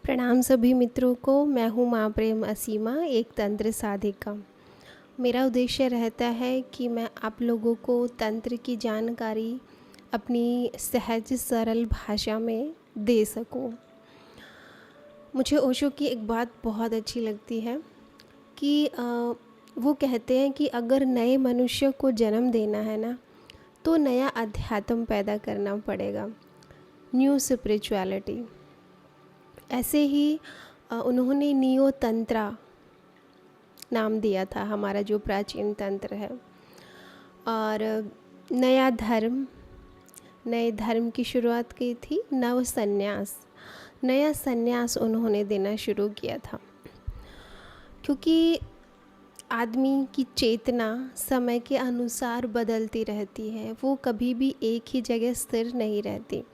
प्रणाम सभी मित्रों को। मैं हूँ माँ प्रेम असीमा, एक तंत्र साधिका। मेरा उद्देश्य रहता है कि मैं आप लोगों को तंत्र की जानकारी अपनी सहज सरल भाषा में दे सकूं। मुझे ओशो की एक बात बहुत अच्छी लगती है कि वो कहते हैं कि अगर नए मनुष्य को जन्म देना है ना, तो नया अध्यात्म पैदा करना पड़ेगा, न्यू स्पिरिचुअलिटी। ऐसे ही उन्होंने नियो तंत्रा नाम दिया था, हमारा जो प्राचीन तंत्र है। और नए धर्म की शुरुआत की थी, नव संन्यास, नया संन्यास उन्होंने देना शुरू किया था। क्योंकि आदमी की चेतना समय के अनुसार बदलती रहती है, वो कभी भी एक ही जगह स्थिर नहीं रहती।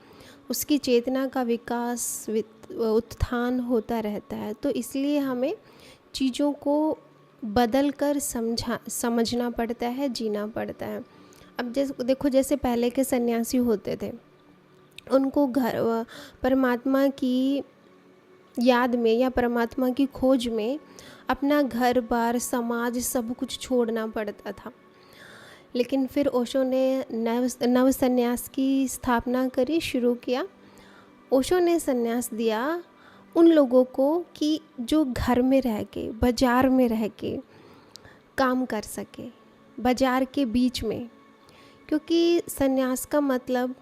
उसकी चेतना का विकास उत्थान होता रहता है। तो इसलिए हमें चीज़ों को बदल कर समझना पड़ता है, जीना पड़ता है। अब देखो, जैसे पहले के सन्यासी होते थे, उनको परमात्मा की याद में या परमात्मा की खोज में अपना घर बार समाज सब कुछ छोड़ना पड़ता था। लेकिन फिर ओशो ने नव संन्यास की स्थापना करी, शुरू किया। ओशो ने संन्यास दिया उन लोगों को कि जो घर में रह के, बाज़ार में रह के काम कर सके, बाज़ार के बीच में। क्योंकि संन्यास का मतलब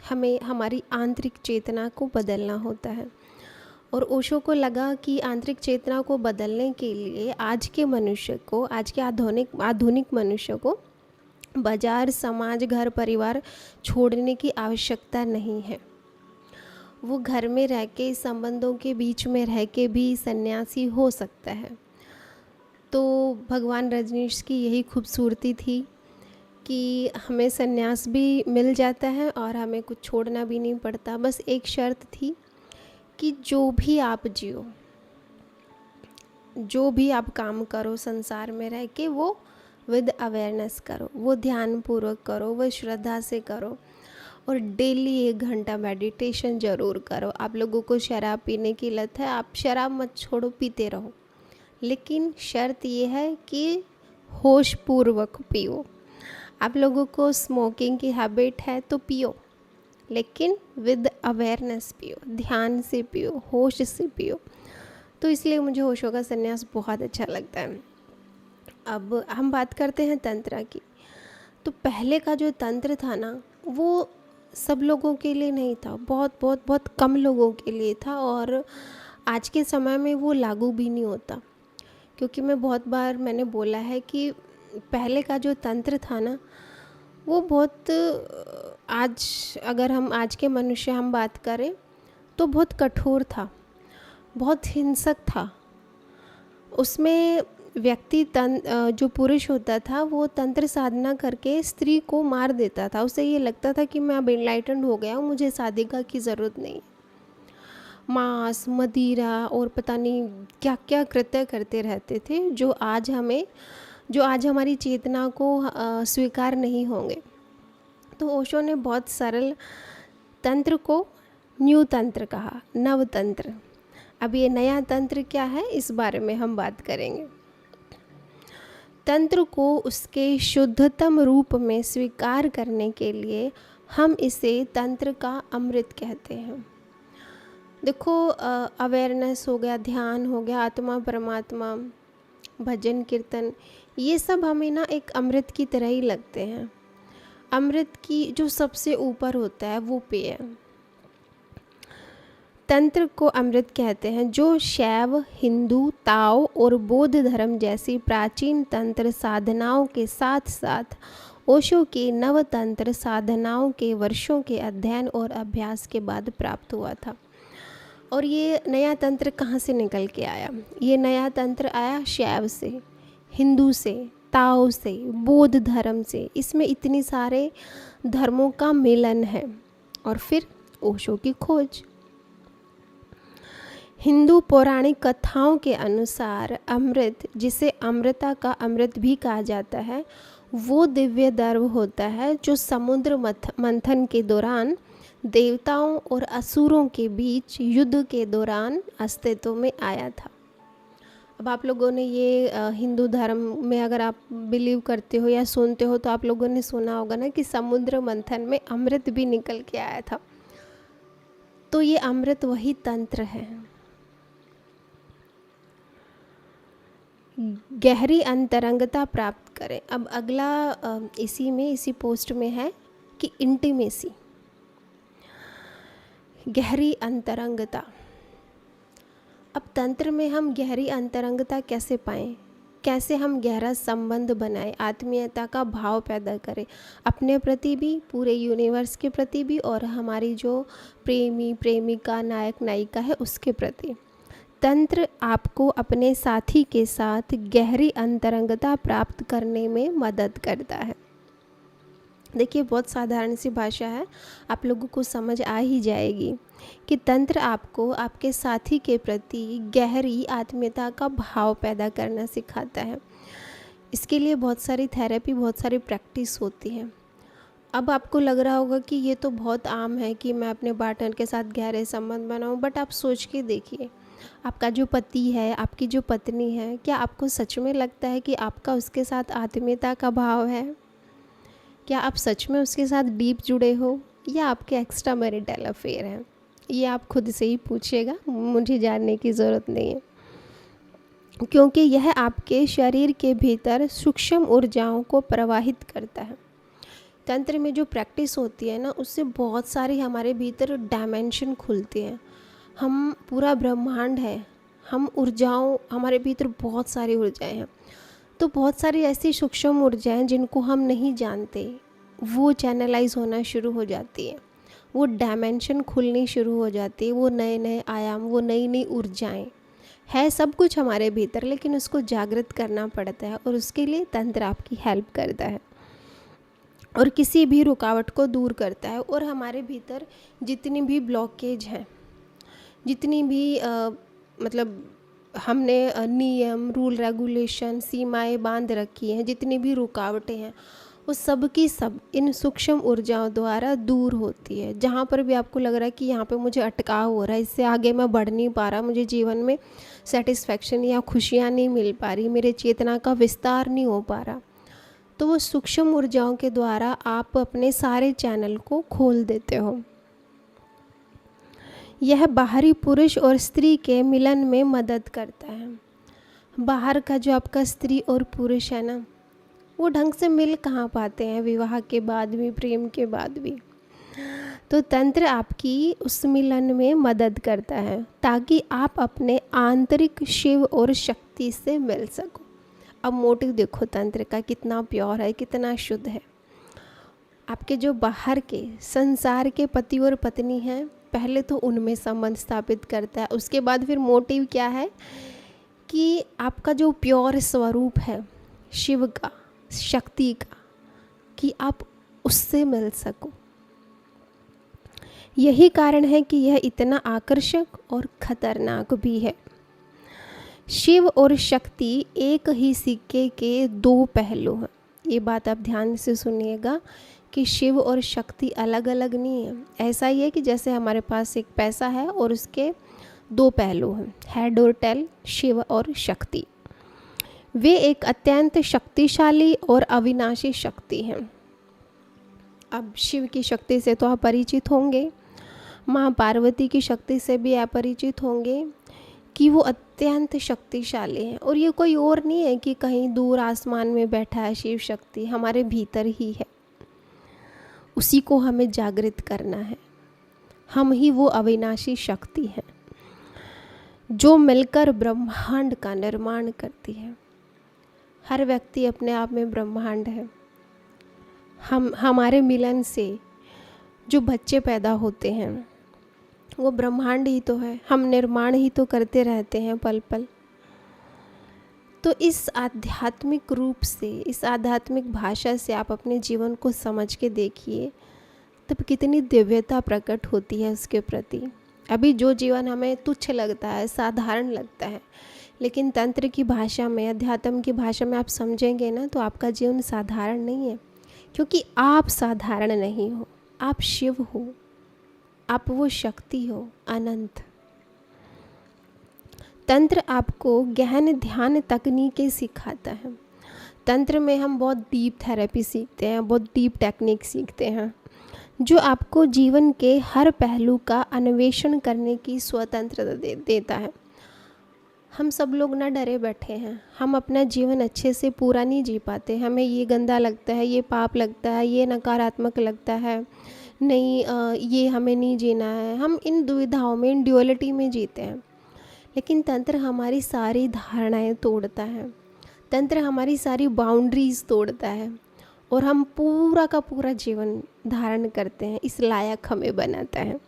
हमें हमारी आंतरिक चेतना को बदलना होता है। और ओशो को लगा कि आंतरिक चेतना को बदलने के लिए आज के मनुष्य को, आज के आधुनिक मनुष्य को बाज़ार, समाज, घर परिवार छोड़ने की आवश्यकता नहीं है। वो घर में रह के, संबंधों के बीच में रह के भी सन्यासी हो सकता है। तो भगवान रजनीश की यही खूबसूरती थी कि हमें सन्यास भी मिल जाता है और हमें कुछ छोड़ना भी नहीं पड़ता। बस एक शर्त थी कि जो भी आप जियो, जो भी आप काम करो संसार में रह के, वो विद अवेयरनेस करो, वो ध्यानपूर्वक करो, वो श्रद्धा से करो। और डेली 1 घंटा मेडिटेशन ज़रूर करो। आप लोगों को शराब पीने की लत है, आप शराब मत छोड़ो, पीते रहो। लेकिन शर्त ये है कि होश पूर्वक पियो। आप लोगों को स्मोकिंग की हैबिट है तो पियो, लेकिन विद अवेयरनेस पियो, ध्यान से पियो, होश से पियो। तो इसलिए मुझे ओशो का संन्यास बहुत अच्छा लगता है। अब हम बात करते हैं तंत्र की। तो पहले का जो तंत्र था ना, वो सब लोगों के लिए नहीं था, बहुत बहुत बहुत कम लोगों के लिए था। और आज के समय में वो लागू भी नहीं होता। क्योंकि बहुत बार मैंने बोला है कि पहले का जो तंत्र था ना, वो बहुत, आज अगर हम आज के मनुष्य हम बात करें तो बहुत कठोर था, बहुत हिंसक था। उसमें व्यक्ति जो पुरुष होता था, वो तंत्र साधना करके स्त्री को मार देता था। उसे ये लगता था कि मैं अब एनलाइटेंड हो गया हूँ, मुझे शादी की ज़रूरत नहीं। मांस, मदिरा और पता नहीं क्या क्या कृत्य करते रहते थे, जो आज हमारी चेतना को स्वीकार नहीं होंगे। तो ओशो ने बहुत सरल तंत्र को न्यू तंत्र कहा, नव तंत्र। अब ये नया तंत्र क्या है, इस बारे में हम बात करेंगे। तंत्र को उसके शुद्धतम रूप में स्वीकार करने के लिए हम इसे तंत्र का अमृत कहते हैं। देखो, अवेयरनेस हो गया, ध्यान हो गया, आत्मा परमात्मा, भजन कीर्तन, ये सब हमें ना एक अमृत की तरह ही लगते हैं। अमृत की जो सबसे ऊपर होता है वो पेय। तंत्र को अमृत कहते हैं, जो शैव, हिंदू, ताओ और बौद्ध धर्म जैसी प्राचीन तंत्र साधनाओं के साथ साथ ओशो के नव तंत्र साधनाओं के वर्षों के अध्ययन और अभ्यास के बाद प्राप्त हुआ था। और ये नया तंत्र कहाँ से निकल के आया? ये नया तंत्र आया शैव से, हिंदू से, ताओ से, बौद्ध धर्म से। इसमें इतनी सारे धर्मों का मिलन है। और फिर ओशो की खोज। हिंदू पौराणिक कथाओं के अनुसार अमृत, जिसे अमृता का अमृत भी कहा जाता है, वो दिव्य द्रव होता है जो समुद्र मंथन के दौरान देवताओं और असुरों के बीच युद्ध के दौरान अस्तित्व में आया था। अब आप लोगों ने ये हिंदू धर्म में अगर आप बिलीव करते हो या सुनते हो तो आप लोगों ने सुना होगा ना कि समुद्र मंथन में अमृत भी निकल के आया था। तो ये अमृत वही तंत्र है। गहरी अंतरंगता प्राप्त करें। अब अगला इसी पोस्ट में है कि इंटीमेसी, गहरी अंतरंगता। अब तंत्र में हम गहरी अंतरंगता कैसे पाएं, कैसे हम गहरा संबंध बनाएं, आत्मीयता का भाव पैदा करें अपने प्रति भी, पूरे यूनिवर्स के प्रति भी, और हमारी जो प्रेमी प्रेमिका नायक नायिका है उसके प्रति। तंत्र आपको अपने साथी के साथ गहरी अंतरंगता प्राप्त करने में मदद करता है। देखिए बहुत साधारण सी भाषा है, आप लोगों को समझ आ ही जाएगी कि तंत्र आपको आपके साथी के प्रति गहरी आत्मीयता का भाव पैदा करना सिखाता है। इसके लिए बहुत सारी थेरेपी, बहुत सारी प्रैक्टिस होती है। अब आपको लग रहा होगा कि ये तो बहुत आम है कि मैं अपने पार्टनर के साथ गहरे संबंध बनाऊं, बट आप सोच के देखिए, आपका जो पति है, आपकी जो पत्नी है, क्या आपको सच में लगता है कि आपका उसके साथ आत्मीयता का भाव है? क्या आप सच में उसके साथ डीप जुड़े हो या आपके एक्स्ट्रा मैरिटल अफेयर हैं? ये आप खुद से ही पूछिएगा, मुझे जानने की ज़रूरत नहीं है, क्योंकि यह आपके शरीर के भीतर सूक्ष्म ऊर्जाओं को प्रवाहित करता है। तंत्र में जो प्रैक्टिस होती है ना, उससे बहुत सारी हमारे भीतर डायमेंशन खुलती हैं। हम पूरा ब्रह्मांड है, हम ऊर्जाओं, हमारे भीतर बहुत सारी ऊर्जाएं हैं। तो बहुत सारी ऐसी सूक्ष्म ऊर्जाएं जिनको हम नहीं जानते, वो चैनलाइज होना शुरू हो जाती है, वो डायमेंशन खुलनी शुरू हो जाती है, वो नए नए आयाम, वो नई नई ऊर्जाएं है, सब कुछ हमारे भीतर, लेकिन उसको जागृत करना पड़ता है और उसके लिए तंत्र आपकी हेल्प करता है और किसी भी रुकावट को दूर करता है। और हमारे भीतर जितनी भी ब्लॉकेज हैं, जितनी भी मतलब हमने नियम, रूल, रेगुलेशन, सीमाएं बांध रखी हैं, जितनी भी रुकावटें हैं, वो सब की सब इन सूक्ष्म ऊर्जाओं द्वारा दूर होती है। जहाँ पर भी आपको लग रहा है कि यहाँ पे मुझे अटकाव हो रहा है, इससे आगे मैं बढ़ नहीं पा रहा, मुझे जीवन में सेटिस्फैक्शन या खुशियाँ नहीं मिल पा रही, मेरे चेतना का विस्तार नहीं हो पा रहा, तो वो सूक्ष्म ऊर्जाओं के द्वारा आप अपने सारे चैनल को खोल देते हो। यह बाहरी पुरुष और स्त्री के मिलन में मदद करता है। बाहर का जो आपका स्त्री और पुरुष है ना, वो ढंग से मिल कहाँ पाते हैं विवाह के बाद भी, प्रेम के बाद भी। तो तंत्र आपकी उस मिलन में मदद करता है ताकि आप अपने आंतरिक शिव और शक्ति से मिल सको। अब मोटिव देखो तंत्र का कितना प्योर है, कितना शुद्ध है। आपके जो बाहर के संसार के पति और पत्नी हैं, पहले तो उनमें संबंध स्थापित करता है, उसके बाद फिर मोटिव क्या है कि आपका जो प्योर स्वरूप है शिव का, शक्ति का, कि आप उससे मिल सको। यही कारण है कि यह इतना आकर्षक और खतरनाक भी है। शिव और शक्ति एक ही सिक्के के दो पहलू हैं। ये बात आप ध्यान से सुनिएगा कि शिव और शक्ति अलग अलग नहीं है। ऐसा ही है कि जैसे हमारे पास एक पैसा है और उसके दो पहलू हैं, हेड और टेल, शिव और शक्ति। वे एक अत्यंत शक्तिशाली और अविनाशी शक्ति हैं। अब शिव की शक्ति से तो आप परिचित होंगे, माँ पार्वती की शक्ति से भी आप परिचित होंगे कि वो अत्यंत शक्तिशाली हैं। और ये कोई और नहीं है कि कहीं दूर आसमान में बैठा है शिव शक्ति, हमारे भीतर ही है। उसी को हमें जागृत करना है। हम ही वो अविनाशी शक्ति हैं जो मिलकर ब्रह्मांड का निर्माण करती है। हर व्यक्ति अपने आप में ब्रह्मांड है। हमारे मिलन से जो बच्चे पैदा होते हैं वो ब्रह्मांड ही तो है। हम निर्माण ही तो करते रहते हैं पल पल। तो इस आध्यात्मिक रूप से, इस आध्यात्मिक भाषा से आप अपने जीवन को समझ के देखिए, तब कितनी दिव्यता प्रकट होती है उसके प्रति। अभी जो जीवन हमें तुच्छ लगता है, साधारण लगता है, लेकिन तंत्र की भाषा में, अध्यात्म की भाषा में आप समझेंगे ना, तो आपका जीवन साधारण नहीं है, क्योंकि आप साधारण नहीं हो, आप शिव हो। आप वो शक्ति हो अनंत। तंत्र आपको गहन ध्यान तकनीकें सिखाता है। तंत्र में हम बहुत डीप थेरेपी सीखते हैं, बहुत डीप टेक्निक सीखते हैं, जो आपको जीवन के हर पहलू का अन्वेषण करने की स्वतंत्रता देता है। हम सब लोग ना डरे बैठे हैं, हम अपना जीवन अच्छे से पूरा नहीं जी पाते। हमें ये गंदा लगता है, ये पाप लगता है, ये नकारात्मक लगता है, नहीं ये हमें नहीं जीना है। हम इन दुविधाओं में, इन ड्युअलिटी में जीते हैं। लेकिन तंत्र हमारी सारी धारणाएं तोड़ता है, तंत्र हमारी सारी बाउंड्रीज़ तोड़ता है और हम पूरा का पूरा जीवन धारण करते हैं, इस लायक हमें बनाता है।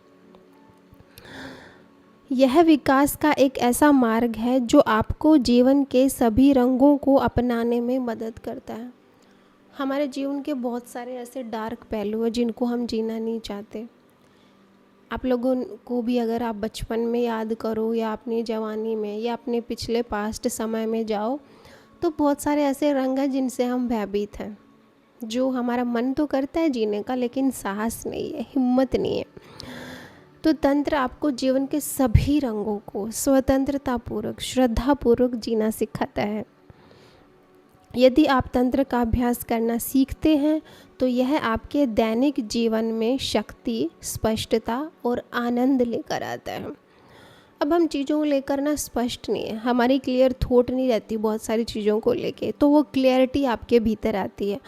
यह विकास का एक ऐसा मार्ग है जो आपको जीवन के सभी रंगों को अपनाने में मदद करता है। हमारे जीवन के बहुत सारे ऐसे डार्क पहलू हैं जिनको हम जीना नहीं चाहते। आप लोगों को भी अगर आप बचपन में याद करो या अपनी जवानी में या अपने पिछले पास्ट समय में जाओ, तो बहुत सारे ऐसे रंग हैं जिनसे हम भयभीत हैं, जो हमारा मन तो करता है जीने का, लेकिन साहस नहीं है, हिम्मत नहीं है। तो तंत्र आपको जीवन के सभी रंगों को स्वतंत्रतापूर्वक, श्रद्धापूर्वक जीना सिखाता है। यदि आप तंत्र का अभ्यास करना सीखते हैं तो यह आपके दैनिक जीवन में शक्ति, स्पष्टता और आनंद लेकर आता है। अब हम चीज़ों को लेकर ना स्पष्ट नहीं है, हमारी क्लियर थॉट नहीं रहती बहुत सारी चीज़ों को लेके, तो वो क्लियरिटी आपके भीतर आती है,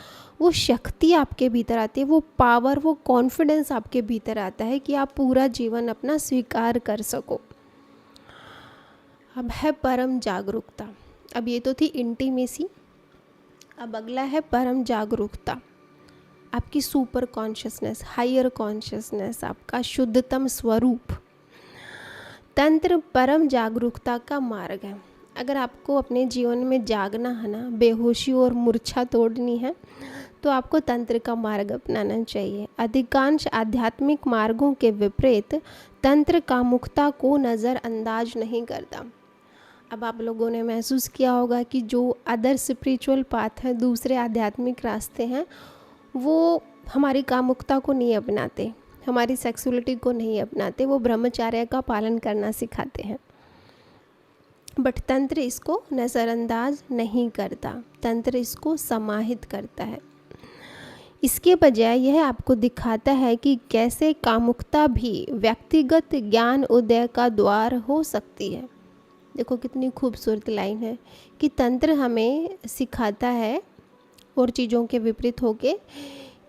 वो शक्ति आपके भीतर आती है, वो पावर, वो कॉन्फिडेंस आपके भीतर आता है कि आप पूरा जीवन अपना स्वीकार कर सको। अब है परम जागरूकता। अब ये तो थी इंटीमेसी, अब अगला है परम जागरूकता। आपकी सुपर कॉन्शियसनेस, हायर कॉन्शियसनेस, आपका शुद्धतम स्वरूप। तंत्र परम जागरूकता का मार्ग है। अगर आपको अपने जीवन में जागना है ना, बेहोशी और मूर्छा तोड़नी है, तो आपको तंत्र का मार्ग अपनाना चाहिए। अधिकांश आध्यात्मिक मार्गों के विपरीत तंत्र कामुकता को नज़रअंदाज नहीं करता। अब आप लोगों ने महसूस किया होगा कि जो अदर स्पिरिचुअल पाथ है, दूसरे आध्यात्मिक रास्ते हैं, वो हमारी कामुकता को नहीं अपनाते, हमारी सेक्सुअलिटी को नहीं अपनाते, वो ब्रह्मचर्य का पालन करना सिखाते हैं। बट तंत्र इसको नज़रअंदाज नहीं करता, तंत्र इसको समाहित करता है। इसके बजाय यह आपको दिखाता है कि कैसे कामुकता भी व्यक्तिगत ज्ञान उदय का द्वार हो सकती है। देखो कितनी खूबसूरत लाइन है कि तंत्र हमें सिखाता है, और चीज़ों के विपरीत होके,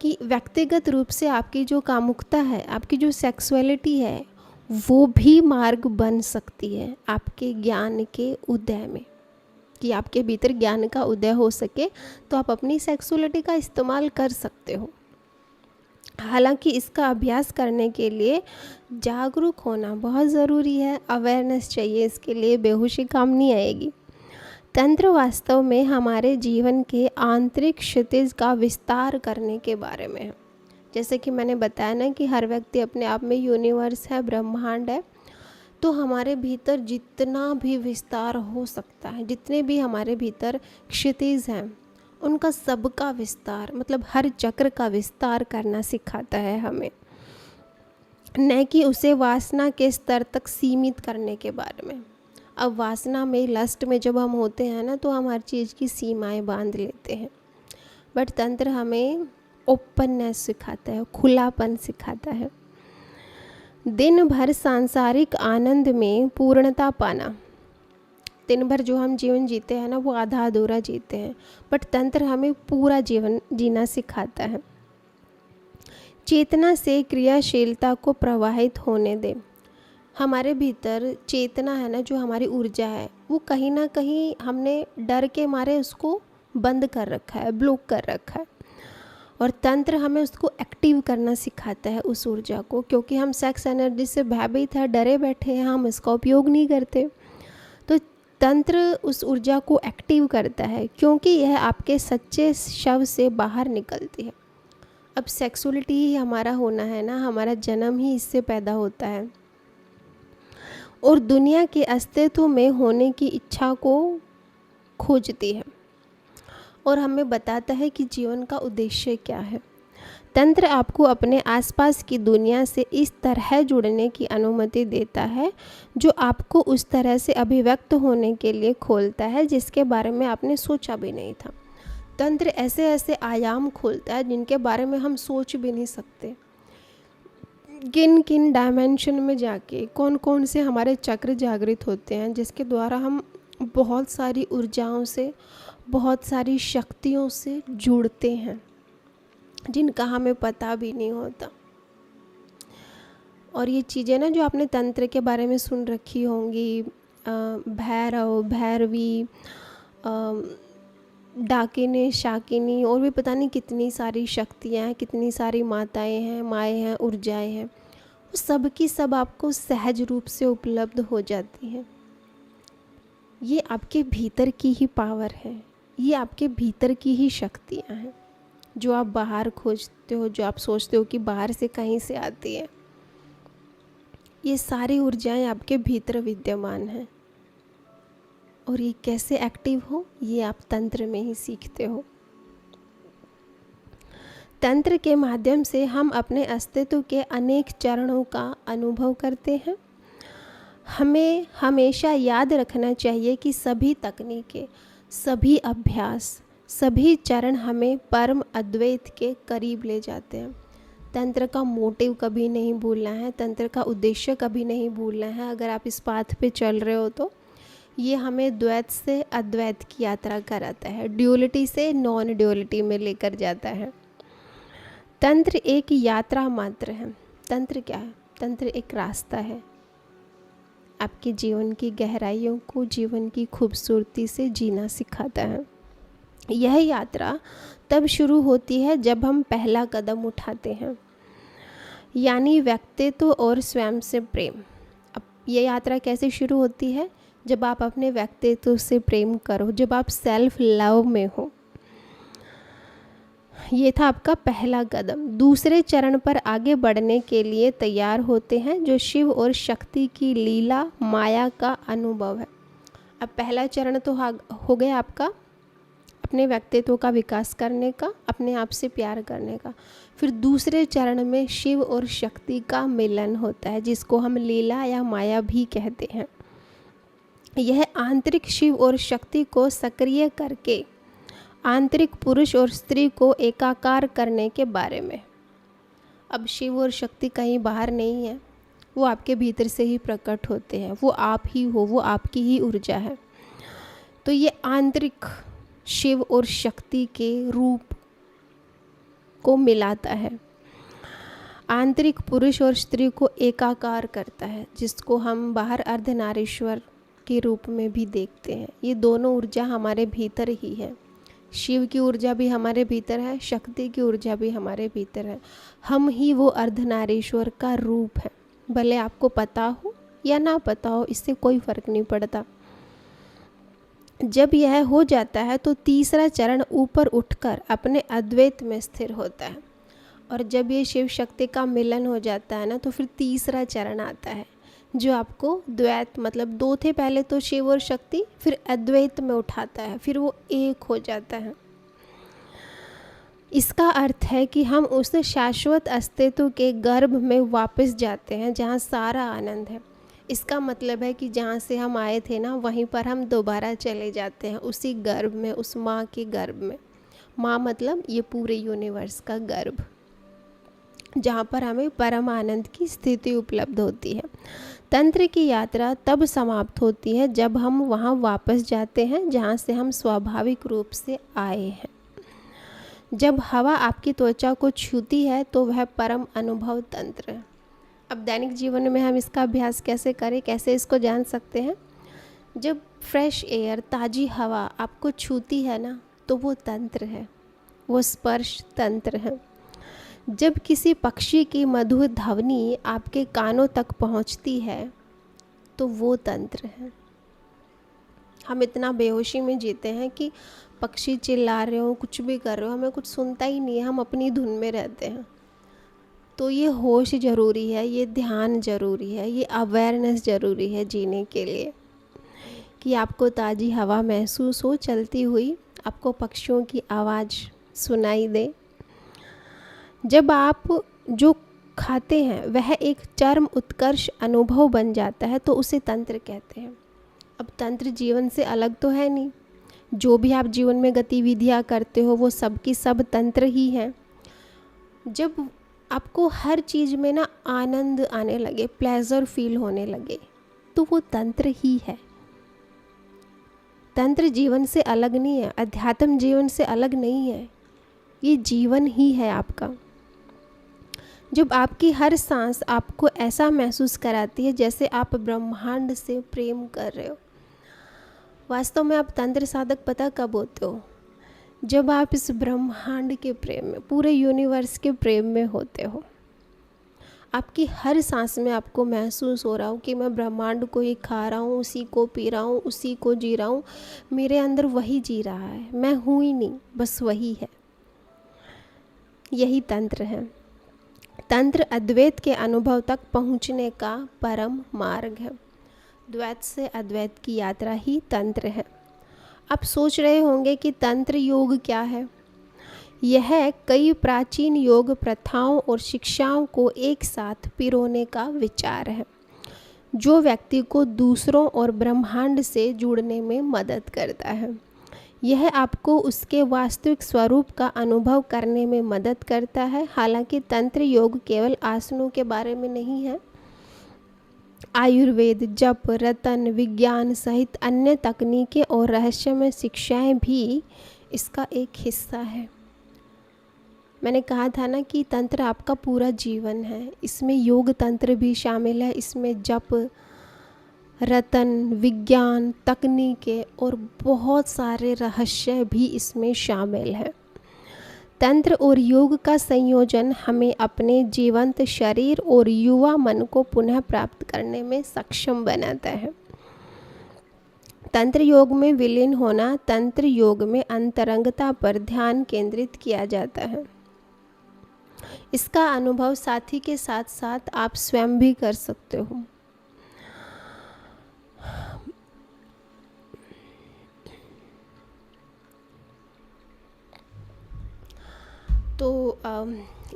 कि व्यक्तिगत रूप से आपकी जो कामुकता है, आपकी जो सेक्सुअलिटी है, वो भी मार्ग बन सकती है आपके ज्ञान के उदय में, कि आपके भीतर ज्ञान का उदय हो सके तो आप अपनी सेक्सुअलिटी का इस्तेमाल कर सकते हो। हालांकि इसका अभ्यास करने के लिए जागरूक होना बहुत ज़रूरी है, अवेयरनेस चाहिए, इसके लिए बेहोशी काम नहीं आएगी। तंत्र वास्तव में हमारे जीवन के आंतरिक क्षितिज का विस्तार करने के बारे में है। जैसे कि मैंने बताया ना कि हर व्यक्ति अपने आप में यूनिवर्स है, ब्रह्मांड है, तो हमारे भीतर जितना भी विस्तार हो सकता है, जितने भी हमारे भीतर क्षितिज हैं, उनका सबका विस्तार, मतलब हर चक्र का विस्तार करना सिखाता है हमें, न कि उसे वासना के स्तर तक सीमित करने के बारे में। अब वासना में, लस्ट में जब हम होते हैं ना, तो हम हर चीज़ की सीमाएं बांध लेते हैं। बट तंत्र हमें ओपननेस सिखाता है, खुलापन सिखाता है। दिन भर सांसारिक आनंद में पूर्णता पाना, दिन भर जो हम जीवन जीते हैं ना, वो आधा अधूरा जीते हैं, बट तंत्र हमें पूरा जीवन जीना सिखाता है। चेतना से क्रियाशीलता को प्रवाहित होने दें। हमारे भीतर चेतना है ना, जो हमारी ऊर्जा है, वो कहीं ना कहीं हमने डर के मारे उसको बंद कर रखा है, ब्लॉक कर रखा है, और तंत्र हमें उसको एक्टिव करना सिखाता है, उस ऊर्जा को, क्योंकि हम सेक्स एनर्जी से भयभीत है, डरे बैठे हैं, हम इसका उपयोग नहीं करते। तो तंत्र उस ऊर्जा को एक्टिव करता है, क्योंकि यह आपके सच्चे शव से बाहर निकलती है। अब सेक्सुअलिटी ही हमारा होना है ना, हमारा जन्म ही इससे पैदा होता है, और दुनिया के अस्तित्व में होने की इच्छा को खोजती है, और हमें बताता है कि जीवन का उद्देश्य क्या है। तंत्र आपको अपने आसपास की दुनिया से इस तरह जुड़ने की अनुमति देता है जो आपको उस तरह से अभिव्यक्त होने के लिए खोलता है जिसके बारे में आपने सोचा भी नहीं था। तंत्र ऐसे ऐसे आयाम खोलता है जिनके बारे में हम सोच भी नहीं सकते। किन किन डायमेंशन में जाके कौन कौन से हमारे चक्र जागृत होते हैं जिसके द्वारा हम बहुत सारी ऊर्जाओं से, बहुत सारी शक्तियों से जुड़ते हैं जिनका हमें पता भी नहीं होता। और ये चीज़ें ना जो आपने तंत्र के बारे में सुन रखी होंगी, भैरव, भैरवी, डाकिनी, शाकिनी, और भी पता नहीं कितनी सारी शक्तियाँ हैं, कितनी सारी माताएं हैं, माएँ हैं, ऊर्जाएं हैं, वो सब की सब आपको सहज रूप से उपलब्ध हो जाती हैं। ये आपके भीतर की ही पावर है, ये आपके भीतर की ही शक्तियाँ हैं जो आप बाहर खोजते हो, जो आप सोचते हो कि बाहर से कहीं से आती है। ये सारी ऊर्जाएं आपके भीतर विद्यमान हैं। और ये कैसे एक्टिव हो, ये आप तंत्र में ही सीखते हो। तंत्र के माध्यम से हम अपने अस्तित्व के अनेक चरणों का अनुभव करते हैं। हमें हमेशा याद रखना चाहिए कि सभी तकनीकें, सभी अभ्यास, सभी चरण हमें परम अद्वैत के करीब ले जाते हैं। तंत्र का मोटिव कभी नहीं भूलना है, तंत्र का उद्देश्य कभी नहीं भूलना है। अगर आप इस पाथ पे चल रहे हो तो ये हमें द्वैत से अद्वैत की यात्रा कराता है, ड्यूअलिटी से नॉन ड्यूअलिटी में लेकर जाता है। तंत्र एक यात्रा मात्र है। तंत्र क्या है? तंत्र एक रास्ता है, आपके जीवन की गहराइयों को, जीवन की खूबसूरती से जीना सिखाता है। यह यात्रा तब शुरू होती है जब हम पहला कदम उठाते हैं, यानी व्यक्तित्व और स्वयं से प्रेम। अब यह यात्रा कैसे शुरू होती है? जब आप अपने व्यक्तित्व से प्रेम करो, जब आप सेल्फ लव में हो। ये था आपका पहला कदम। दूसरे चरण पर आगे बढ़ने के लिए तैयार होते हैं, जो शिव और शक्ति की लीला माया का अनुभव है। अब पहला चरण तो हो गया आपका अपने व्यक्तित्व का विकास करने का, अपने आप से प्यार करने का। फिर दूसरे चरण में शिव और शक्ति का मिलन होता है, जिसको हम लीला या माया भी कहते हैं। यह आंतरिक शिव और शक्ति को सक्रिय करके आंतरिक पुरुष और स्त्री को एकाकार करने के बारे में। अब शिव और शक्ति कहीं बाहर नहीं है, वो आपके भीतर से ही प्रकट होते हैं। वो आप ही हो, वो आपकी ही ऊर्जा है। तो ये आंतरिक शिव और शक्ति के रूप को मिलाता है, आंतरिक पुरुष और स्त्री को एकाकार करता है, जिसको हम बाहर अर्धनारीश्वर के रूप में भी देखते हैं। ये दोनों ऊर्जा हमारे भीतर ही है। शिव की ऊर्जा भी हमारे भीतर है, शक्ति की ऊर्जा भी हमारे भीतर है। हम ही वो अर्धनारीश्वर का रूप है। भले आपको पता हो या ना पता हो, इससे कोई फर्क नहीं पड़ता। जब यह हो जाता है तो तीसरा चरण ऊपर उठकर अपने अद्वैत में स्थिर होता है। और जब ये शिव शक्ति का मिलन हो जाता है ना, तो फिर तीसरा चरण आता है जो आपको द्वैत, मतलब दो थे पहले तो शिव और शक्ति, फिर अद्वैत में उठाता है, फिर वो एक हो जाता है। इसका अर्थ है कि हम उस शाश्वत अस्तित्व के गर्भ में वापस जाते हैं जहाँ सारा आनंद है। इसका मतलब है कि जहाँ से हम आए थे ना, वहीं पर हम दोबारा चले जाते हैं, उसी गर्भ में, उस माँ के गर्भ में। माँ मतलब ये पूरे यूनिवर्स का गर्भ, जहाँ पर हमें परम आनंद की स्थिति उपलब्ध होती है। तंत्र की यात्रा तब समाप्त होती है जब हम वहाँ वापस जाते हैं जहाँ से हम स्वाभाविक रूप से आए हैं। जब हवा आपकी त्वचा को छूती है तो वह परम अनुभव तंत्र है। अब दैनिक जीवन में हम इसका अभ्यास कैसे करें, कैसे इसको जान सकते हैं? जब फ्रेश एयर, ताज़ी हवा आपको छूती है ना, तो वो तंत्र है, वो स्पर्श तंत्र है। जब किसी पक्षी की मधुर ध्वनि आपके कानों तक पहुंचती है तो वो तंत्र है। हम इतना बेहोशी में जीते हैं कि पक्षी चिल्ला रहे हो, कुछ भी कर रहे हो, हमें कुछ सुनता ही नहीं है, हम अपनी धुन में रहते हैं। तो ये होश ज़रूरी है, ये ध्यान ज़रूरी है, ये अवेयरनेस ज़रूरी है जीने के लिए, कि आपको ताज़ी हवा महसूस हो चलती हुई, आपको पक्षियों की आवाज़ सुनाई दे। जब आप जो खाते हैं वह एक चरम उत्कर्ष अनुभव बन जाता है तो उसे तंत्र कहते हैं। अब तंत्र जीवन से अलग तो है नहीं, जो भी आप जीवन में गतिविधियाँ करते हो वो सब की सब तंत्र ही हैं। जब आपको हर चीज़ में ना आनंद आने लगे, प्लेजर फील होने लगे, तो वो तंत्र ही है। तंत्र जीवन से अलग नहीं है, अध्यात्म जीवन से अलग नहीं है, ये जीवन ही है आपका। जब आपकी हर सांस आपको ऐसा महसूस कराती है जैसे आप ब्रह्मांड से प्रेम कर रहे हो। वास्तव में आप तंत्र साधक पता कब होते हो? जब आप इस ब्रह्मांड के प्रेम में, पूरे यूनिवर्स के प्रेम में होते हो। आपकी हर सांस में आपको महसूस हो रहा हो कि मैं ब्रह्मांड को ही खा रहा हूँ, उसी को पी रहा हूँ, उसी को जी रहा हूँ, मेरे अंदर वही जी रहा है, मैं हूँ ही नहीं, बस वही है। यही तंत्र है। तंत्र अद्वैत के अनुभव तक पहुँचने का परम मार्ग है। द्वैत से अद्वैत की यात्रा ही तंत्र है। आप सोच रहे होंगे कि तंत्र योग क्या है? यह कई प्राचीन योग प्रथाओं और शिक्षाओं को एक साथ पिरोने का विचार है, जो व्यक्ति को दूसरों और ब्रह्मांड से जुड़ने में मदद करता है। यह आपको उसके वास्तविक स्वरूप का अनुभव करने में मदद करता है। हालांकि तंत्र योग केवल आसनों के बारे में नहीं है। आयुर्वेद, जप, रतन, विज्ञान सहित अन्य तकनीकें और रहस्यमय शिक्षाएं भी इसका एक हिस्सा है। मैंने कहा था ना कि तंत्र आपका पूरा जीवन है। इसमें योग तंत्र भी शामिल है, इसमें जप, रतन, विज्ञान, तकनीकें और बहुत सारे रहस्य भी इसमें शामिल हैं। तंत्र और योग का संयोजन हमें अपने जीवंत शरीर और युवा मन को पुनः प्राप्त करने में सक्षम बनाता है। तंत्र योग में विलीन होना, तंत्र योग में अंतरंगता पर ध्यान केंद्रित किया जाता है। इसका अनुभव साथी के साथ साथ आप स्वयं भी कर सकते हो। तो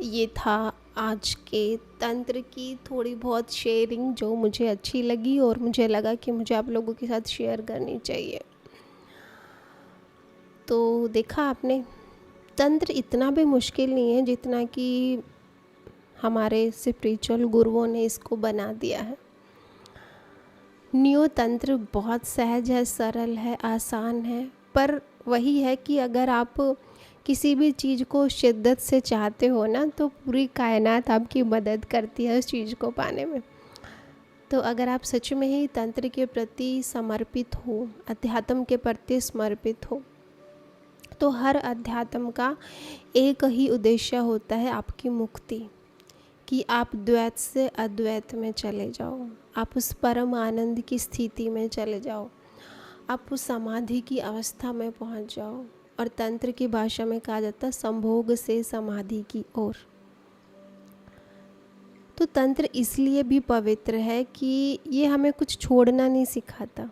ये था आज के तंत्र की थोड़ी बहुत शेयरिंग जो मुझे अच्छी लगी और मुझे लगा कि मुझे आप लोगों के साथ शेयर करनी चाहिए। तो देखा आपने, तंत्र इतना भी मुश्किल नहीं है जितना कि हमारे स्पिरिचुअल गुरुओं ने इसको बना दिया है। न्यू तंत्र बहुत सहज है, सरल है, आसान है, पर वही है कि अगर आप किसी भी चीज़ को शिद्दत से चाहते हो ना, तो पूरी कायनात आपकी मदद करती है उस चीज़ को पाने में। तो अगर आप सच में ही तंत्र के प्रति समर्पित हो, अध्यात्म के प्रति समर्पित हो, तो हर अध्यात्म का एक ही उद्देश्य होता है, आपकी मुक्ति, कि आप द्वैत से अद्वैत में चले जाओ, आप उस परम आनंद की स्थिति में चले जाओ, आप उस समाधि की अवस्था में पहुंच जाओ। और तंत्र की भाषा में कहा जाता है संभोग से समाधि की ओर। तो तंत्र इसलिए भी पवित्र है कि ये हमें कुछ छोड़ना नहीं सिखाता।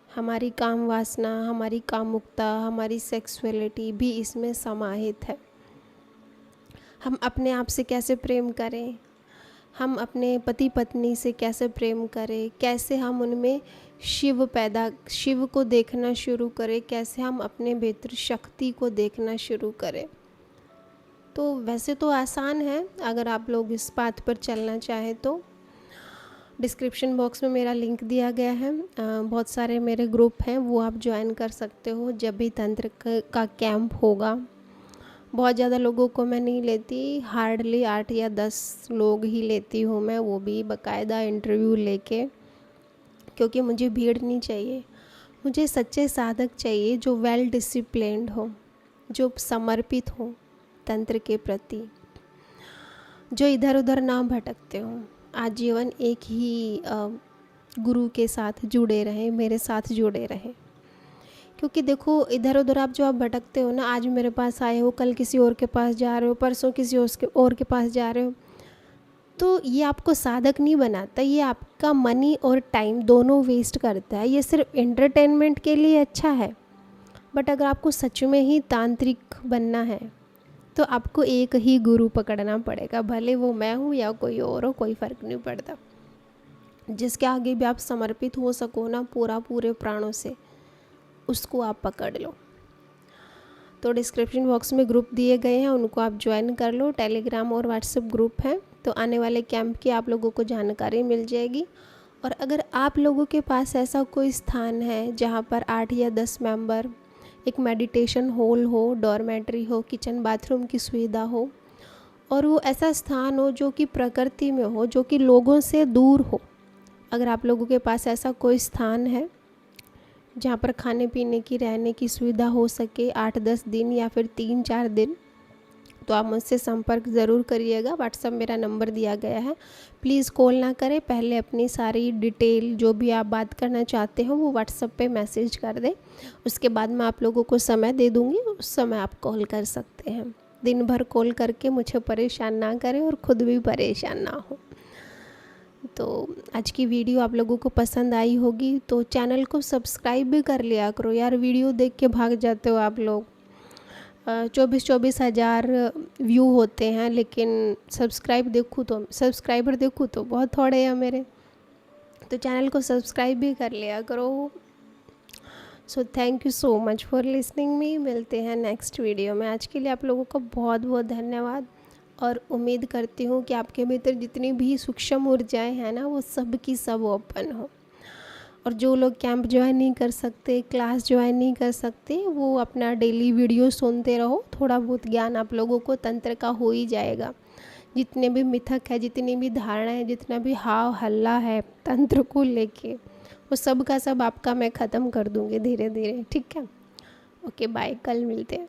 हमारी काम वासना, हमारी कामुकता, हमारी सेक्सुअलिटी भी इसमें समाहित है। हम अपने आप से कैसे प्रेम करें, हम अपने पति पत्नी से कैसे प्रेम करें, कैसे हम उनमें शिव को देखना शुरू करें, कैसे हम अपने भीतर शक्ति को देखना शुरू करें। तो वैसे तो आसान है, अगर आप लोग इस पाथ पर चलना चाहें तो डिस्क्रिप्शन बॉक्स में मेरा लिंक दिया गया है। बहुत सारे मेरे ग्रुप हैं, वो आप ज्वाइन कर सकते हो। जब भी तंत्र का कैंप होगा, बहुत ज़्यादा लोगों को मैं नहीं लेती, हार्डली 8 या 10 लोग ही लेती हूँ मैं, वो भी बाकायदा इंटरव्यू लेके, क्योंकि मुझे भीड़ नहीं चाहिए। मुझे सच्चे साधक चाहिए जो वेल डिसिप्लिन्ड हो, जो समर्पित हो तंत्र के प्रति, जो इधर उधर ना भटकते हो, आजीवन एक ही गुरु के साथ जुड़े रहें, मेरे साथ जुड़े रहें। क्योंकि देखो, इधर उधर आप जो आप भटकते हो ना, आज मेरे पास आए हो, कल किसी और के पास जा रहे हो, परसों किसी और के पास जा रहे हो, तो ये आपको साधक नहीं बनाता, ये आपका मनी और टाइम दोनों वेस्ट करता है। ये सिर्फ एंटरटेनमेंट के लिए अच्छा है, बट अगर आपको सच में ही तांत्रिक बनना है तो आपको एक ही गुरु पकड़ना पड़ेगा, भले वो मैं हूँ या कोई और हो, कोई फ़र्क नहीं पड़ता। जिसके आगे भी आप समर्पित हो सको ना पूरे प्राणों से, उसको आप पकड़ लो। तो डिस्क्रिप्शन बॉक्स में ग्रुप दिए गए हैं, उनको आप ज्वाइन कर लो। टेलीग्राम और व्हाट्सएप ग्रुप है, तो आने वाले कैंप की आप लोगों को जानकारी मिल जाएगी। और अगर आप लोगों के पास ऐसा कोई स्थान है जहाँ पर 8 या 10 मेंबर, एक मेडिटेशन हॉल हो, डॉर्मेट्री हो, किचन बाथरूम की सुविधा हो, और वो ऐसा स्थान हो जो कि प्रकृति में हो, जो कि लोगों से दूर हो, अगर आप लोगों के पास ऐसा कोई स्थान है जहाँ पर खाने पीने की, रहने की सुविधा हो सके 8-10 दिन या फिर 3-4 दिन, तो आप मुझसे संपर्क ज़रूर करिएगा। व्हाट्सअप मेरा नंबर दिया गया है। प्लीज़ कॉल ना करें, पहले अपनी सारी डिटेल जो भी आप बात करना चाहते हो वो व्हाट्सअप पे मैसेज कर दें। उसके बाद मैं आप लोगों को समय दे दूँगी, उस समय आप कॉल कर सकते हैं। दिन भर कॉल करके मुझे परेशान ना करें और ख़ुद भी परेशान ना हो। तो आज की वीडियो आप लोगों को पसंद आई होगी, तो चैनल को सब्सक्राइब भी कर लिया करो यार। वीडियो देख के भाग जाते हो आप लोग। 24-24 हज़ार व्यू होते हैं, लेकिन सब्सक्राइबर देखूँ तो बहुत थोड़े हैं मेरे। तो चैनल को सब्सक्राइब भी कर लिया करो। So thank you so much for listening me. मिलते हैं नेक्स्ट वीडियो में। आज के लिए आप लोगों का बहुत बहुत धन्यवाद, और उम्मीद करती हूँ कि आपके भीतर जितनी भी सूक्ष्म ऊर्जाएँ हैं ना, वो सब की सब ओपन हो। और जो लोग कैंप ज्वाइन नहीं कर सकते, क्लास ज्वाइन नहीं कर सकते, वो अपना डेली वीडियो सुनते रहो। थोड़ा बहुत ज्ञान आप लोगों को तंत्र का हो ही जाएगा। जितने भी मिथक है, जितनी भी धारणा है, जितना भी हाव हल्ला है तंत्र को लेके, वो सब का सब आपका मैं ख़त्म कर दूँगी धीरे धीरे। ठीक है, ओके बाय, कल मिलते हैं।